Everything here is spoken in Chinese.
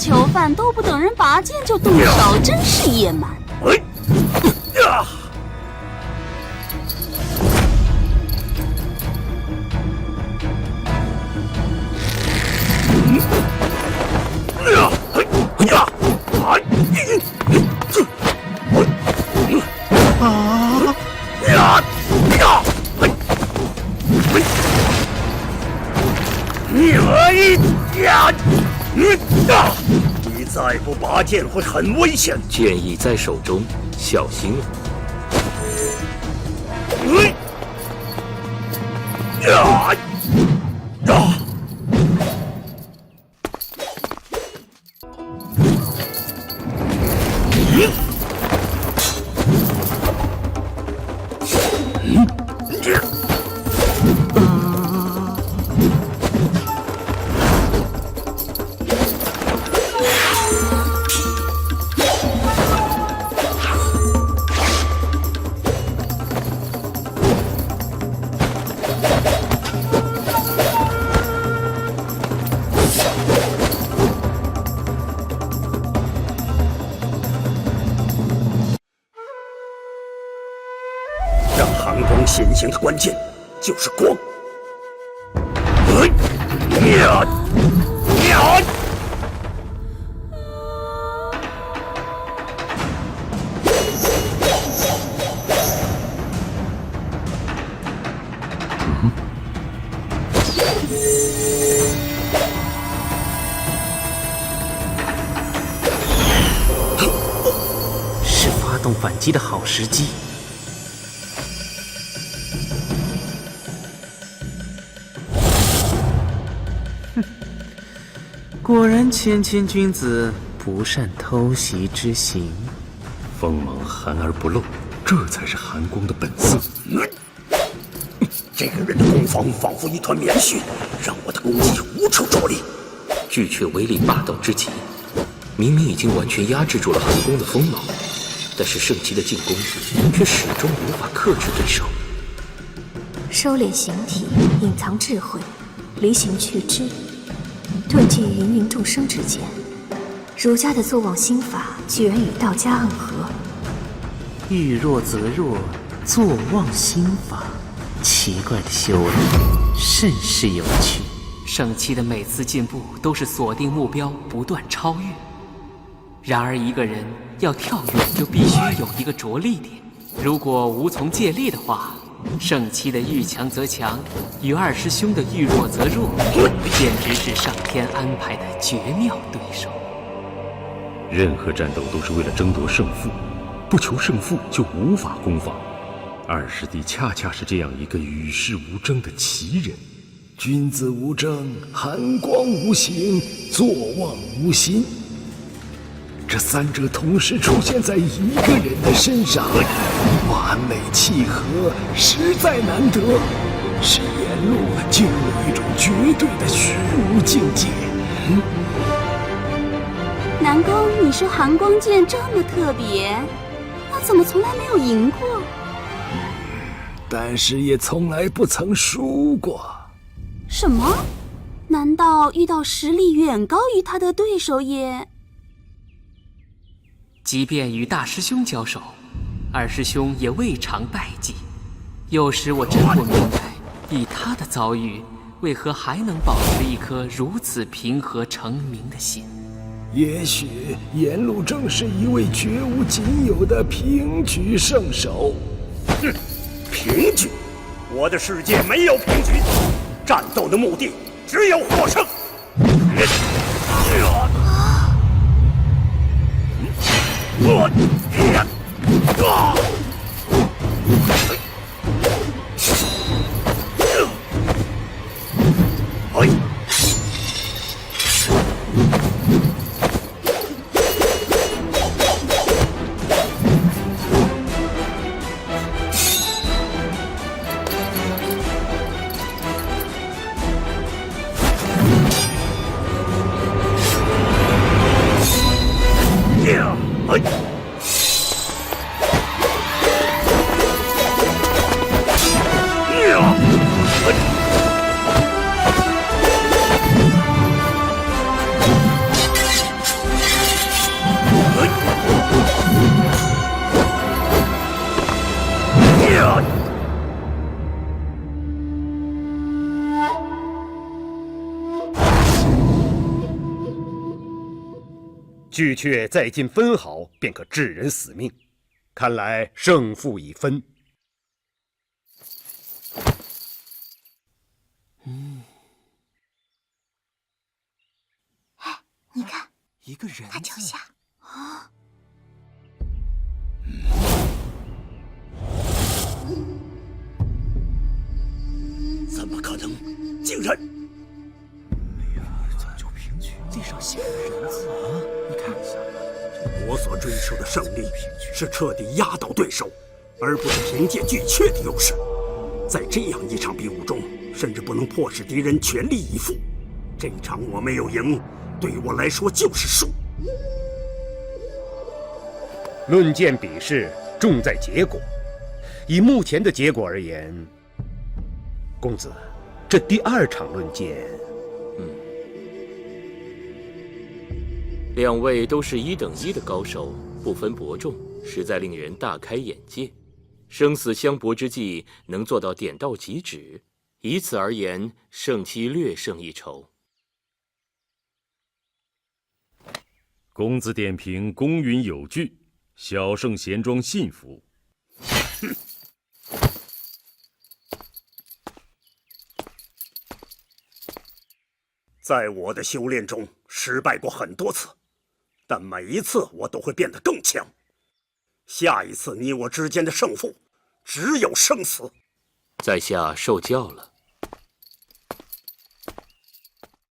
囚犯都不等人拔剑就动手，真是野蛮。你再不拔剑会很危险。剑已在手中，小心了。让寒光显形的关键就是光。是发动反击的好时机。果然谦谦君子不善偷袭之行。锋芒含而不露，这才是寒光的本色。这个人的攻防仿佛一团棉絮，让我的攻击无处着力。巨阙威力霸道之极，明明已经完全压制住了寒光的锋芒，但是圣骑的进攻却始终无法克制对手。收敛形体，隐藏智慧，离形去知，顿迹于芸芸众生之间。儒家的坐忘心法居然与道家暗合。遇弱则弱，坐忘心法，奇怪的修为，甚是有趣。圣骑的每次进步都是锁定目标，不断超越。然而一个人要跳跃，就必须有一个着力点。如果无从借力的话，圣骑的遇强则强，与二师兄的遇弱则弱，简直是上天安排的绝妙对手。任何战斗都是为了争夺胜负，不求胜负就无法攻防。二师弟恰恰是这样一个与世无争的奇人。君子无争，寒光无形，坐忘无心。这三者同时出现在一个人的身上，完美契合，实在难得，使颜路进入一种绝对的虚无境界。南宫，你说寒光剑这么特别，那怎么从来没有赢过？但是也从来不曾输过。什么？难道遇到实力远高于他的对手也？即便与大师兄交手，二师兄也未尝败绩。有时我真不明白，以他的遭遇，为何还能保持一颗如此平和澄明的心？也许颜路正是一位绝无仅有的平局圣手。哼，平局？我的世界没有平局，战斗的目的只有获胜。巨阙再进分毫，便可致人死命。看来胜负已分。你看，一个人他脚下啊，怎么可能？竟然！就平局，地上写着人字啊！你看一下，我所追求的胜利是彻底压倒对手，而不是凭借巨阙的优势。在这样一场比武中，甚至不能迫使敌人全力以赴。这场我没有赢，对我来说就是输。论剑比试，重在结果。以目前的结果而言，公子，这第2场论剑，两位都是1等1的高手，不分伯仲，实在令人大开眼界。生死相搏之际，能做到点到即止，以此而言，胜期略胜一筹。公子点评公允有据，小圣贤庄信服。在我的修炼中，失败过很多次，但每一次我都会变得更强。下一次你我之间的胜负，只有生死。在下受教了。